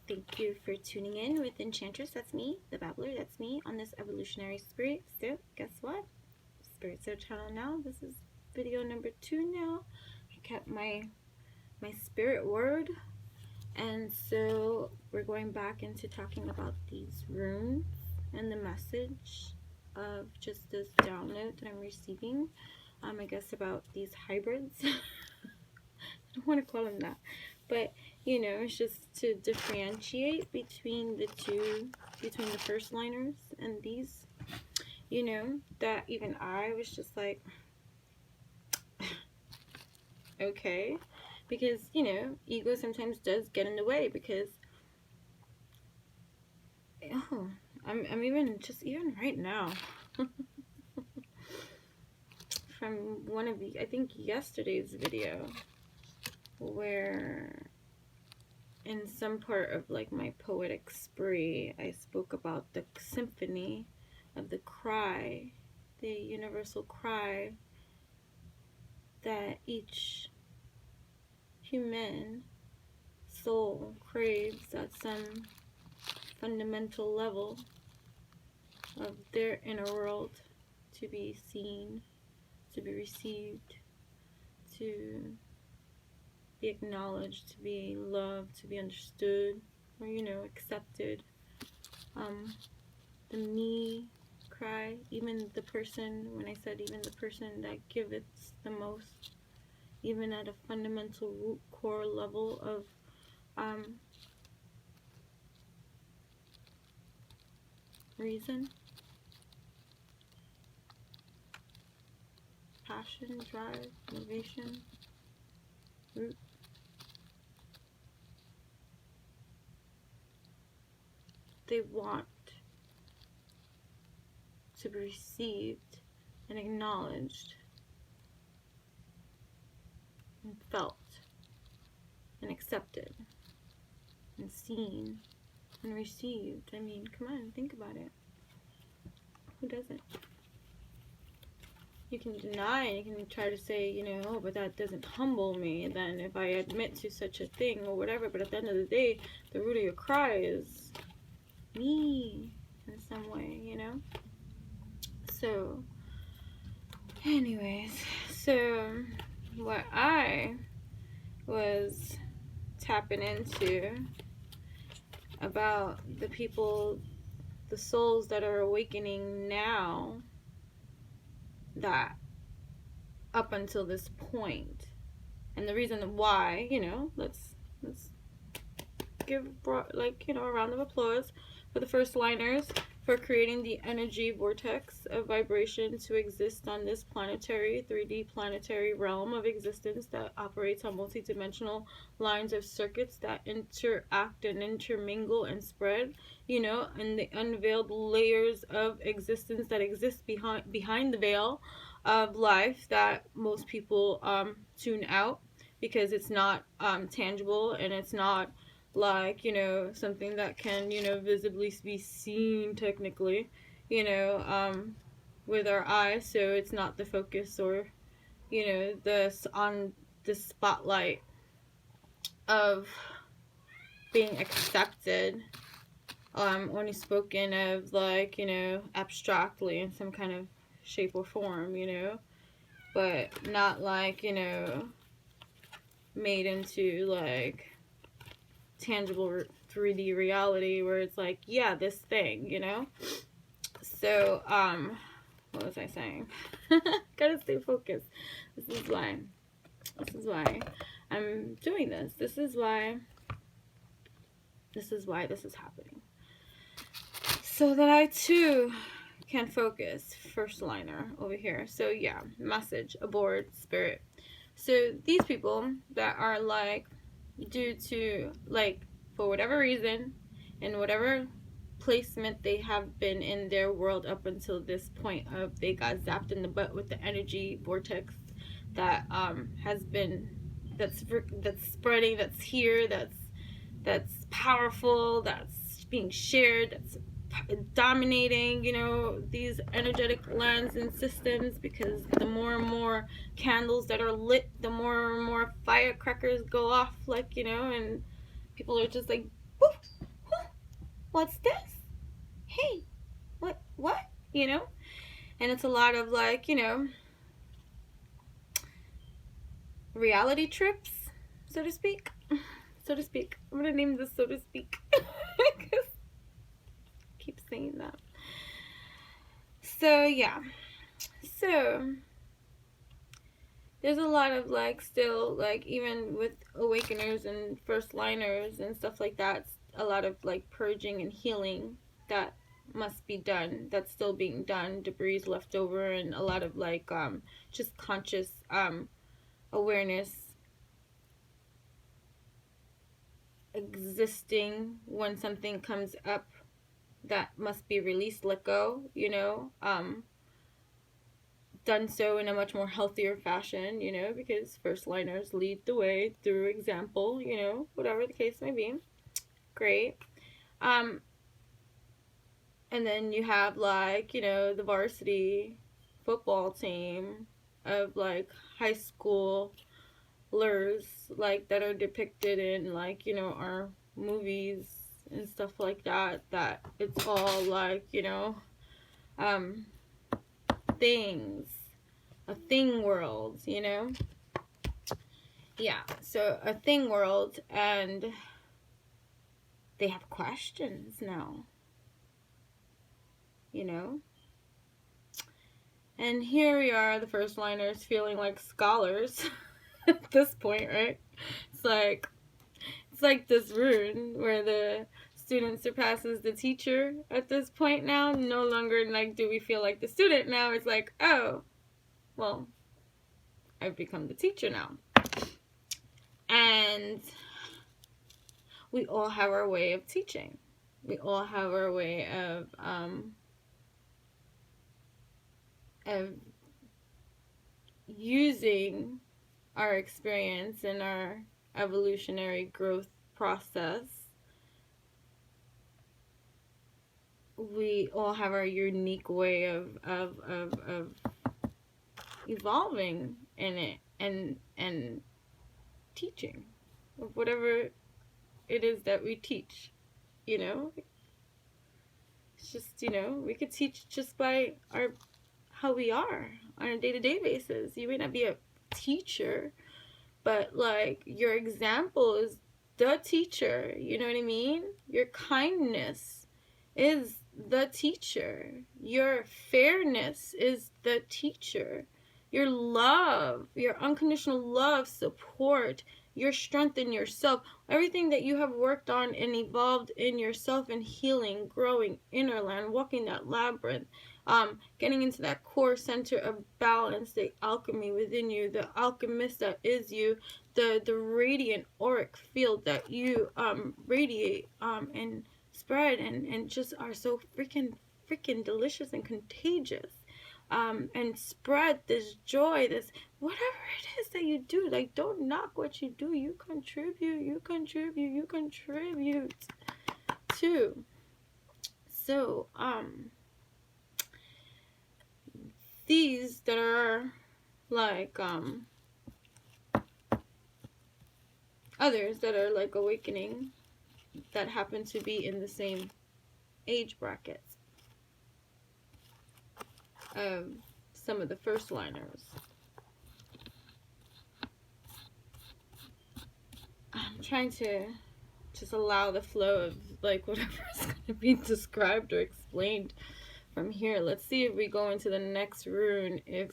Thank you for tuning in with Enchantress. That's me, the Babbler. That's me on this evolutionary spirit. So, guess what? Spirit Soul channel now. This is video number 2 now. I kept my spirit word. And so, we're going back into talking about these runes and the message of just this download that I'm receiving. I guess about these hybrids. I don't want to call them that. But, you know, it's just to differentiate between the two, between the first liners and these, you know, that even I was just like, okay. Because, you know, ego sometimes does get in the way because, oh, I'm even right now, from one of the, I think yesterday's video, where in some part of like my poetic spree, I spoke about the symphony of the cry, the universal cry that each human soul craves at some fundamental level of their inner world, to be seen, to be received, to be acknowledged, to be loved, to be understood, or, you know, accepted. The me cry, even the person, when I said even the person that giveth the most, even at a fundamental root core level of reason, passion, drive, motivation, root. They want to be received and acknowledged and felt and accepted and seen and received. I mean, come on, think about it. Who doesn't? You can deny, you can try to say, you know, oh, but that doesn't humble me, then if I admit to such a thing or whatever. But at the end of the day, the root of your cry is me in some way, you know? So, anyways, so what I was tapping into about the people, the souls that are awakening now, that up until this point, and the reason why, you know, let's give, like, you know, a round of applause for the first liners for creating the energy vortex of vibration to exist on this planetary 3D planetary realm of existence that operates on multidimensional lines of circuits that interact and intermingle and spread, you know, and the unveiled layers of existence that exist behind the veil of life that most people tune out because it's not tangible, and it's not like, you know, something that can, you know, visibly be seen technically, you know, with our eyes. So it's not the focus, or, you know, on the spotlight of being accepted, only spoken of, like, you know, abstractly in some kind of shape or form, you know, but not like, you know, made into like tangible 3D reality where it's like, yeah, this thing, you know. So what was I saying? Gotta stay focused. This is why I'm doing this. This is why this is happening, so that I too can focus. First liner over here. So yeah, message aboard spirit. So these people that are like, due to, like, for whatever reason, and whatever placement they have been in their world up until this point of, they got zapped in the butt with the energy vortex that has been, that's spreading, that's here, that's powerful, that's being shared, that's dominating, you know, these energetic lands and systems, because the more and more candles that are lit, the more and more firecrackers go off, like, you know, and people are just like, woof, What's this? Hey, what? You know? And it's a lot of like, you know, reality trips, so to speak. So to speak. I'm gonna name this so to speak. Because I keep saying that. So yeah. So there's a lot of like still like even with awakeners and first liners and stuff like that, a lot of like purging and healing that must be done, that's still being done, debris left over, and a lot of like just conscious awareness existing when something comes up that must be released, let go, you know, done so in a much more healthier fashion, you know, because first liners lead the way through example, you know, whatever the case may be. Great. And then you have like, you know, the varsity football team of like high schoolers like that are depicted in like, you know, our movies and stuff like that, that it's all like, you know, things, a thing world, you know. Yeah, so a thing world, and they have questions now, you know. And here we are, the first liners, feeling like scholars at this point, right? It's like this rune where the student surpasses the teacher at this point now. No longer like do we feel like the student now. It's like, oh, well, I've become the teacher now. And we all have our way of teaching. We all have our way of using our experience and our evolutionary growth process. We all have our unique way of evolving in it and teaching of whatever it is that we teach, you know. It's just, you know, we could teach just by how we are on a day-to-day basis. You may not be a teacher, but like your example is the teacher, you know what I mean? Your kindness is the teacher. Your fairness is the teacher. Your love, your unconditional love, support, your strength in yourself, everything that you have worked on and evolved in yourself and healing, growing, inner land, walking that labyrinth, getting into that core center of balance, the alchemy within you, the alchemist that is you, the radiant auric field that you radiate and spread and just are so freaking delicious and contagious, and spread this joy, this whatever it is that you do. Like, don't knock what you do. You contribute too. So these that are like others that are like awakening, that happen to be in the same age brackets of some of the first liners. I'm trying to just allow the flow of like whatever is going to be described or explained from here. Let's see if we go into the next rune, if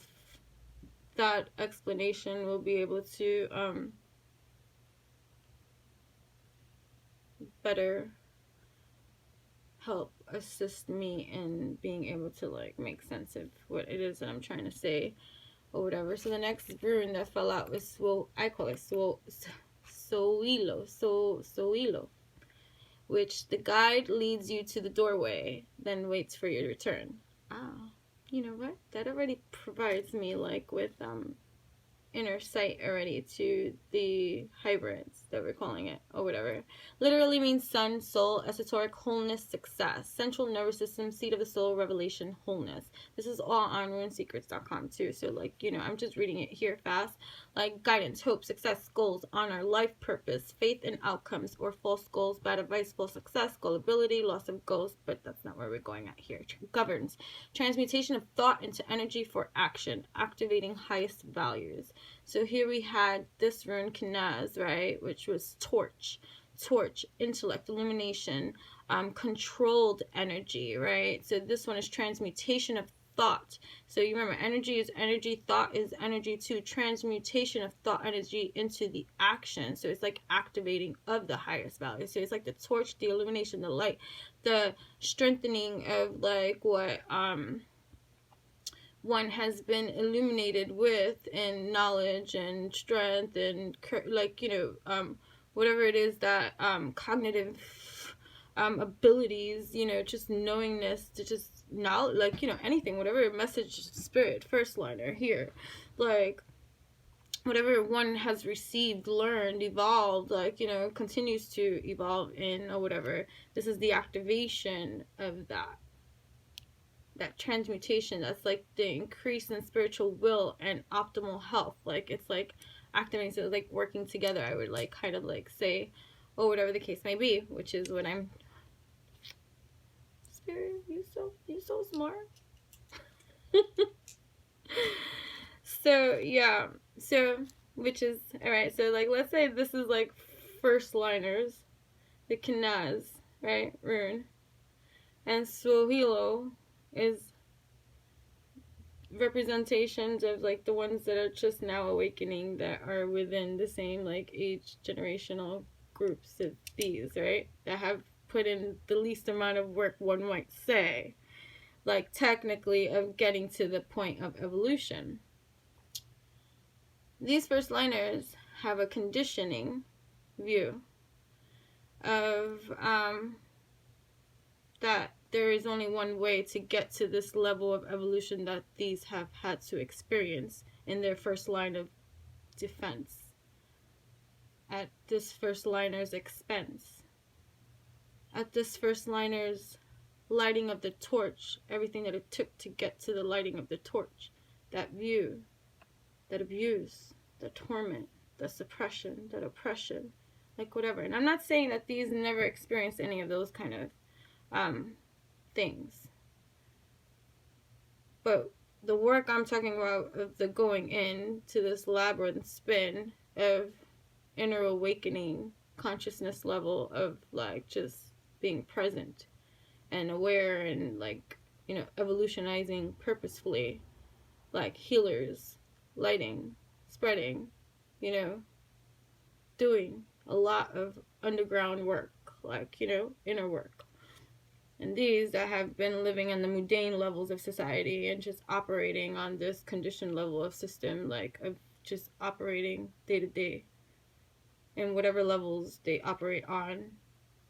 that explanation will be able to better help assist me in being able to like make sense of what it is that I'm trying to say or whatever. So the next rune that fell out was I call it Sowilo, which the guide leads you to the doorway, then waits for your return. Ah, you know what? That already provides me like with inner sight already to the hybrids that we're calling it, or whatever. Literally means sun, soul, esoteric, wholeness, success, central nervous system, seat of the soul, revelation, wholeness. This is all on runesecrets.com too. So like, you know, I'm just reading it here fast. Like guidance, hope, success, goals, honor, life purpose, faith and outcomes, or false goals, bad advice, false success, gullibility, loss of ghost, but that's not where we're going at here. Governs, transmutation of thought into energy for action, activating highest values. So here we had this rune Kanaz, right, which was torch, intellect, illumination, controlled energy, right? So this one is transmutation of thought. So you remember, energy is energy, thought is energy too. Transmutation of thought energy into the action. So it's like activating of the highest value. So it's like the torch, the illumination, the light, the strengthening of like what one has been illuminated with in knowledge and strength and like, you know, whatever it is that cognitive abilities, you know, just knowingness to just knowledge, like, you know, anything, whatever message, spirit, first liner here, like whatever one has received, learned, evolved, like, you know, continues to evolve in or whatever. This is the activation of that transmutation. That's like the increase in spiritual will and optimal health. Like it's like activating, so like working together, I would like kind of like say, or whatever the case may be, which is what I'm. Spirit, you so smart. So yeah, so which is all right. So like let's say this is like first liners, the Kanaz, right, rune, and Sowilo is representations of like the ones that are just now awakening, that are within the same like age generational groups of these, right, that have put in the least amount of work, one might say, like technically, of getting to the point of evolution. These first liners have a conditioning view of that there is only one way to get to this level of evolution that these have had to experience in their first line of defense, at this first liner's expense, at this first liner's lighting of the torch, everything that it took to get to the lighting of the torch, that view, that abuse, that torment, that suppression, that oppression, like whatever. And I'm not saying that these never experienced any of those kind of things, but the work I'm talking about of the going in to this labyrinth spin of inner awakening consciousness level of like just being present and aware and like, you know, evolutionizing purposefully, like healers, lighting, spreading, you know, doing a lot of underground work, like, you know, inner work. And these that have been living in the mundane levels of society and just operating on this conditioned level of system, like of just operating day to day in whatever levels they operate on,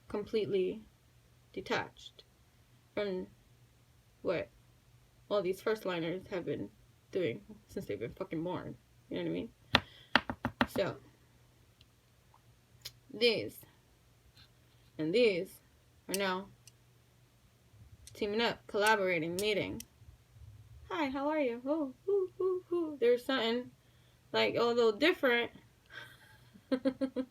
completely detached from what all these first liners have been doing since they've been fucking born. You know what I mean? So these and these are now teaming up, collaborating, meeting. Hi, how are you? Oh, ooh, ooh, ooh. There's something like a little different. Them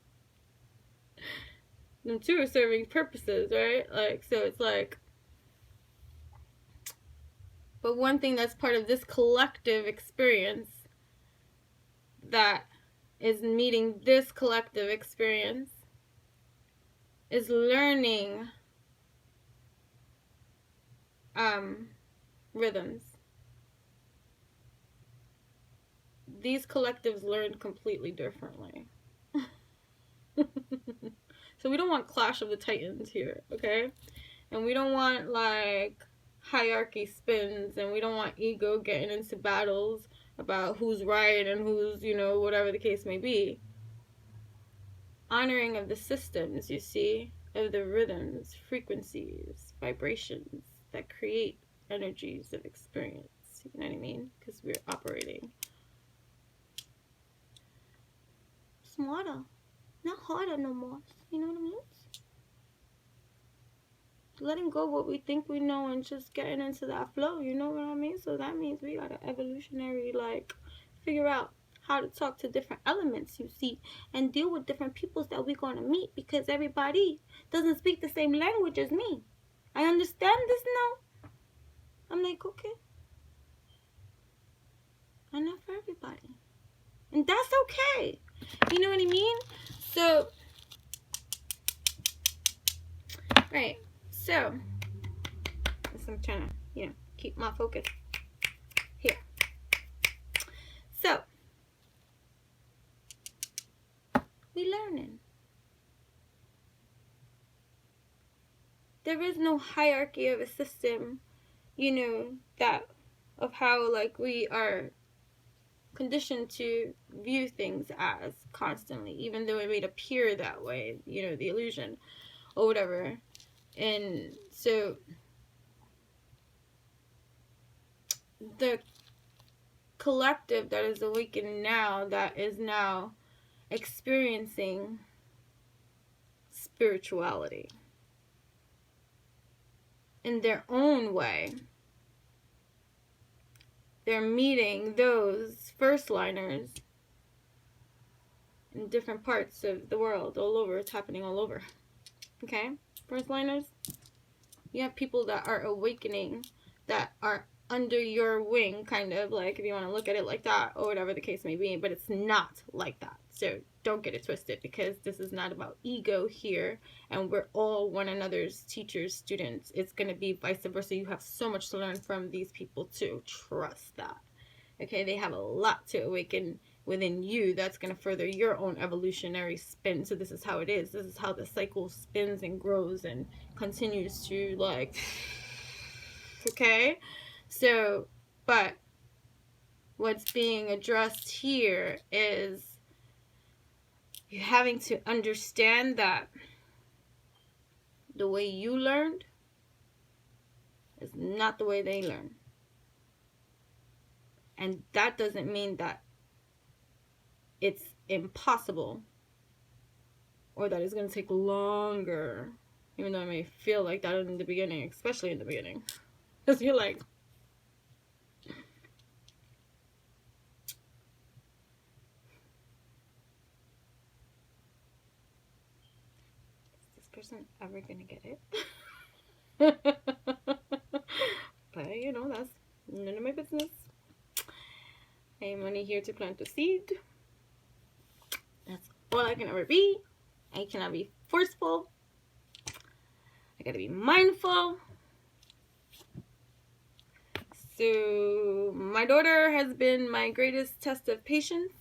two are serving purposes, right? Like, so it's like, but one thing that's part of this collective experience that is meeting this collective experience is learning rhythms. These collectives learn completely differently. So we don't want Clash of the Titans here, okay? And we don't want like hierarchy spins, and we don't want ego getting into battles about who's right and who's, you know, whatever the case may be. Honoring of the systems, you see, of the rhythms, frequencies, vibrations that create energies of experience. You know what I mean? Because we're operating smarter, not harder no more. You know what I mean? Letting go of what we think we know and just getting into that flow, you know what I mean? So that means we gotta evolutionary, like, figure out how to talk to different elements, you see, and deal with different peoples that we're gonna meet, because everybody doesn't speak the same language as me. I understand this now. I'm like, okay, I'm not for everybody, and that's okay. You know what I mean? So, right. So, I'm trying to, keep my focus here. So, we learning. There is no hierarchy of a system, that of how, like, we are conditioned to view things as constantly, even though it may appear that way, the illusion or whatever. And so the collective that is awakened now, that is now experiencing spirituality in their own way, they're meeting those first liners in different parts of the world, all over. It's happening all over. Okay? First liners, you have people that are awakening, that are under your wing, kind of, like, if you want to look at it like that, or whatever the case may be, but it's not like that. So don't get it twisted, because this is not about ego here, and we're all one another's teachers, students. It's going to be vice versa. You have so much to learn from these people too. Trust that. Okay? They have a lot to awaken within you that's going to further your own evolutionary spin. So this is how it is. This is how the cycle spins and grows and continues to, like, okay? So, but what's being addressed here is you having to understand that the way you learned is not the way they learn. And that doesn't mean that it's impossible or that it's going to take longer, even though it may feel like that in the beginning, especially in the beginning. Because you're like, person ever gonna get it? But that's none of my business. I am only here to plant a seed. That's all I can ever be. I cannot be forceful. I gotta be mindful. So my daughter has been my greatest test of patience.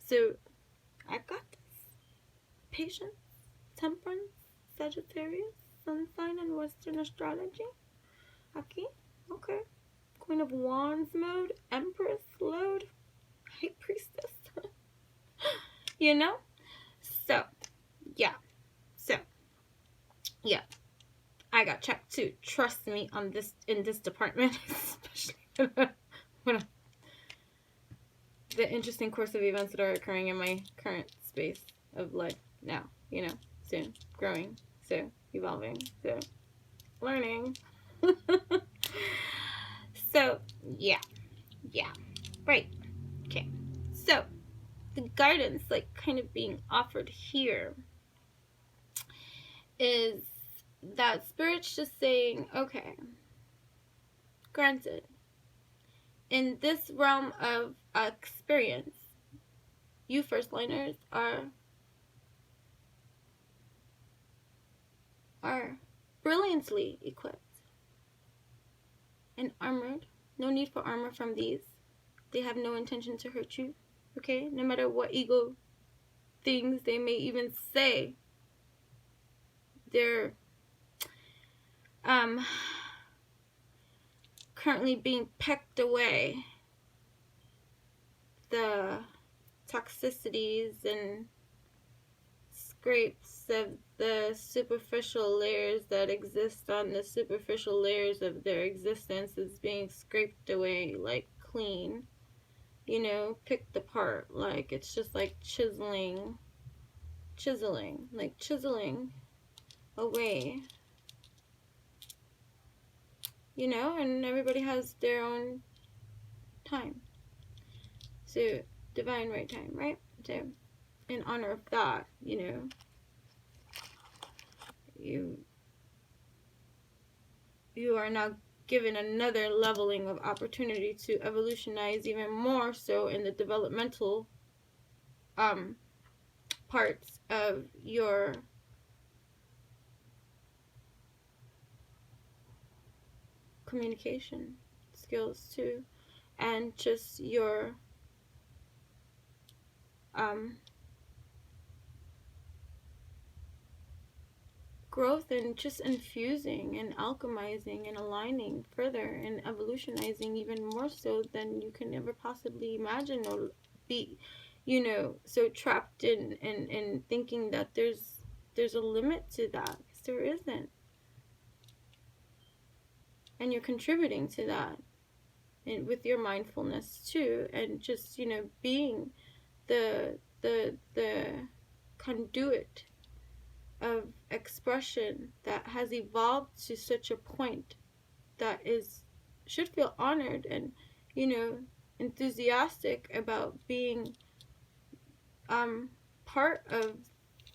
So I got this. Patience, temperance, Sagittarius, Sun sign, and Western astrology. Aquí, okay. Queen of Wands mode, Empress load, High Priestess. So, yeah. I got checked too. Trust me on this, in this department, especially when the interesting course of events that are occurring in my current space of life now. Soon, growing, so evolving, so learning. So, yeah, right, okay. So, the guidance, like, kind of being offered here is that Spirit's just saying, okay, granted, in this realm of experience, you first liners are brilliantly equipped and armored. No need for armor from these. They have no intention to hurt you, okay? No matter what ego things they may even say. They're currently being pecked away. The toxicities and scrapes of the superficial layers that exist on the superficial layers of their existence is being scraped away, like, clean, picked apart, like it's just like chiseling chiseling, like chiseling away, you know, and everybody has their own time. So, divine right time, right? So, in honor of that, you know, you are now given another leveling of opportunity to evolutionize even more so in the developmental parts of your communication skills too, and just your growth, and just infusing and alchemizing and aligning further and evolutionizing even more so than you can ever possibly imagine, or be, you know, so trapped in thinking that there's a limit to that, because there isn't. And you're contributing to that, and with your mindfulness too, and just, you know, being the conduit of expression that has evolved to such a point that should feel honored and, you know, enthusiastic about being part of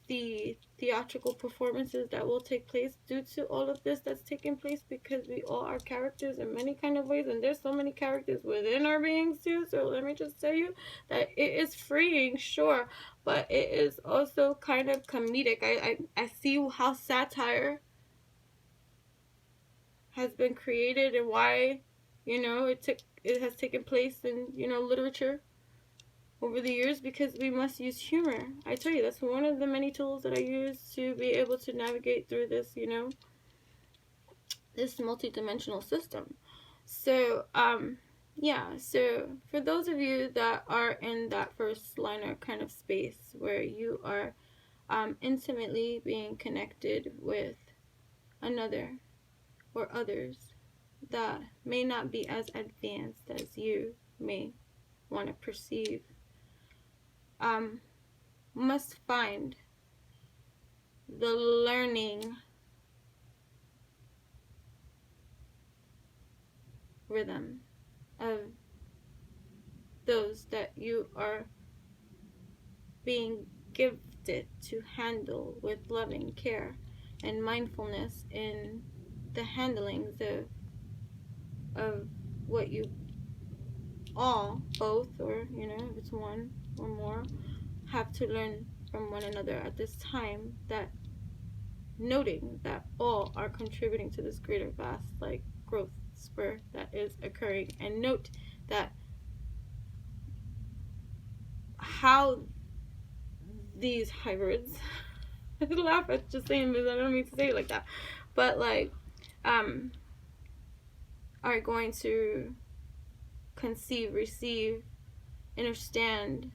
the theatrical performances that will take place due to all of this that's taking place, because we all are characters in many kind of ways, and there's so many characters within our beings too. So let me just tell you that it is freeing, sure, but it is also kind of comedic. I see how satire has been created and why, you know, it has taken place in, you know, literature over the years, because we must use humor. I tell you, that's one of the many tools that I use to be able to navigate through this, you know, this multi-dimensional system. So, yeah, so for those of you that are in that first liner kind of space where you are intimately being connected with another or others that may not be as advanced as you may want to perceive, must find the learning rhythm of those that you are being gifted to handle with loving care and mindfulness in the handlings of what you all, both, or, you know, if it's one or more, have to learn from one another at this time, that noting that all are contributing to this greater vast, like, growth spur that is occurring. And note that how these hybrids I laugh at just saying this, I don't mean to say it like that, but like are going to conceive, receive, understand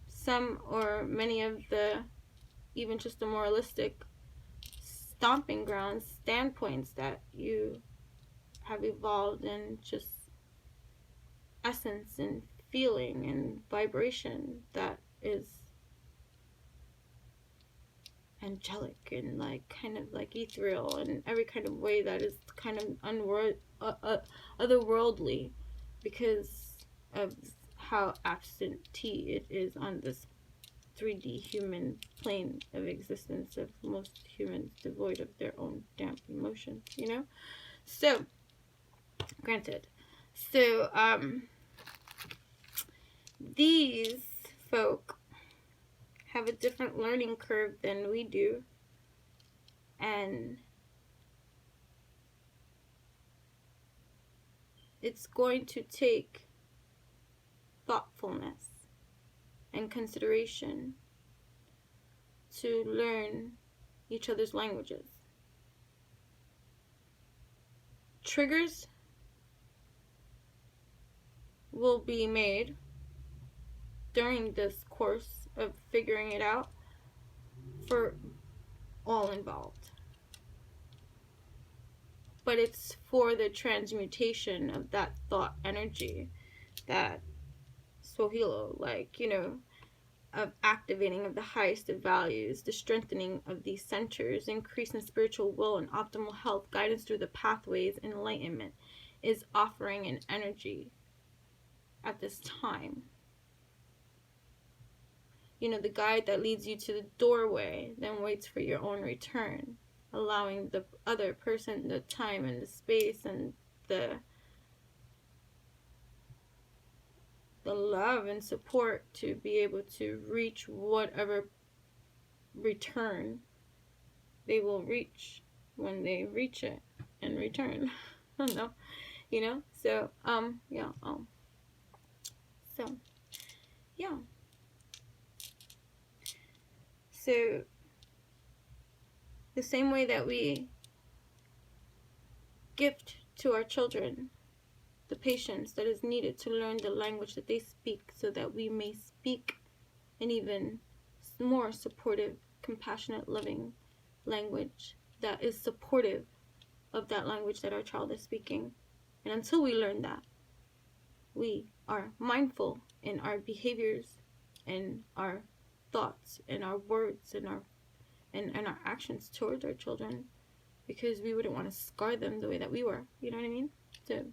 some or many of the, even just the moralistic stomping grounds, standpoints that you have evolved, and just essence and feeling and vibration that is angelic and like kind of like ethereal in every kind of way that is kind of otherworldly, because of how absentee it is on this 3D human plane of existence, of most humans devoid of their own damn emotions, you know? So, granted. So, these folk have a different learning curve than we do, and it's going to take thoughtfulness and consideration to learn each other's languages. Triggers will be made during this course of figuring it out for all involved, but it's for the transmutation of that thought energy, that Sowilo, like, you know, of activating of the highest of values, the strengthening of these centers, increase in spiritual will and optimal health, guidance through the pathways, enlightenment is offering an energy at this time. You know, the guide that leads you to the doorway then waits for your own return, allowing the other person the time and the space and the love and support to be able to reach whatever return they will reach when they reach it and return. I don't know, you know? So, yeah, so, yeah. So, the same way that we gift to our children the patience that is needed to learn the language that they speak so that we may speak an even more supportive, compassionate, loving language that is supportive of that language that our child is speaking. And until we learn that, we are mindful in our behaviors and our thoughts and our words and our actions towards our children, because we wouldn't want to scar them the way that we were. You know what I mean? So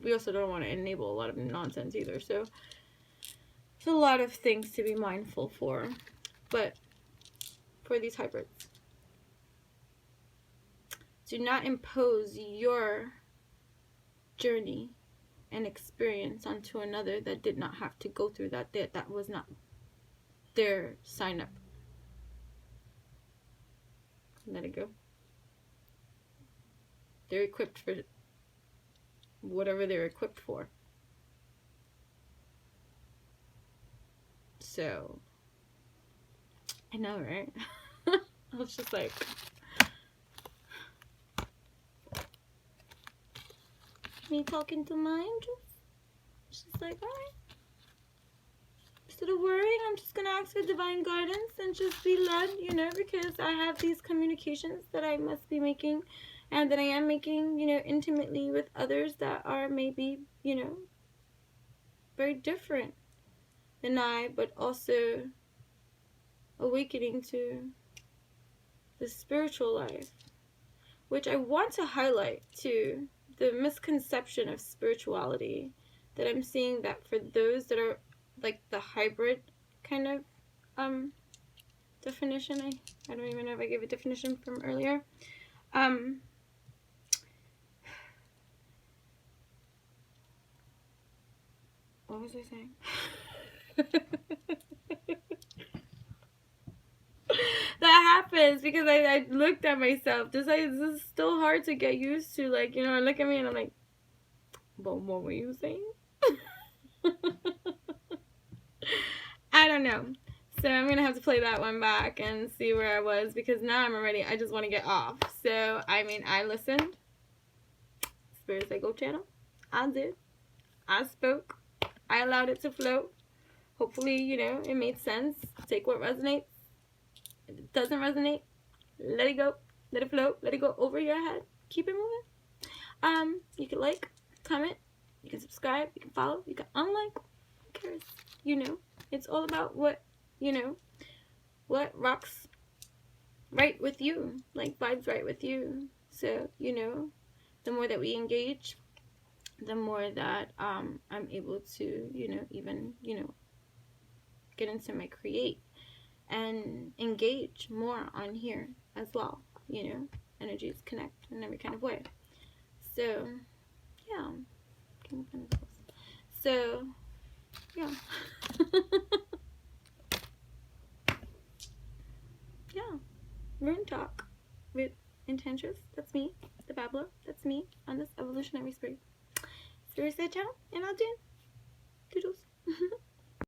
we also don't want to enable a lot of nonsense either. So it's a lot of things to be mindful for. But for these hybrids, do not impose your journey and experience onto another that did not have to go through that. That was not their sign up. Let it go. They're equipped for whatever they're equipped for. So, I know, right? I was just like, me talking to my angels. It's just like, alright. Instead of worrying, I'm just gonna ask for divine guidance and just be led, you know, because I have these communications that I must be making and that I am making, you know, intimately with others that are maybe, you know, very different than I, but also awakening to the spiritual life, which I want to highlight too, the misconception of spirituality that I'm seeing, that for those that are like the hybrid kind of definition, I don't even know if I gave a definition from earlier. What was I saying? That happens because I looked at myself. Just like, this is still hard to get used to. Like, you know, I look at me and I'm like, but what were you saying? I don't know. So I'm going to have to play that one back and see where I was, because now I'm already, I just want to get off. So, I mean, I listened. Spirit Psycho channel. I did. I spoke. I allowed it to flow. Hopefully, you know, it made sense. Take what resonates. If it doesn't resonate, let it go. Let it flow. Let it go over your head. Keep it moving. You can like, comment, you can subscribe, you can follow, you can unlike. Who cares? You know, it's all about what, you know, what rocks right with you, like vibes right with you. So, you know, the more that we engage, the more that I'm able to, you know, even, you know, get into my create and engage more on here as well. You know, energies connect in every kind of way. So, yeah. So, yeah. Yeah. Rune talk with intentions. That's me. The babbler. That's me on this evolutionary spirit. Spirit said ciao, and I'll do. Doodles.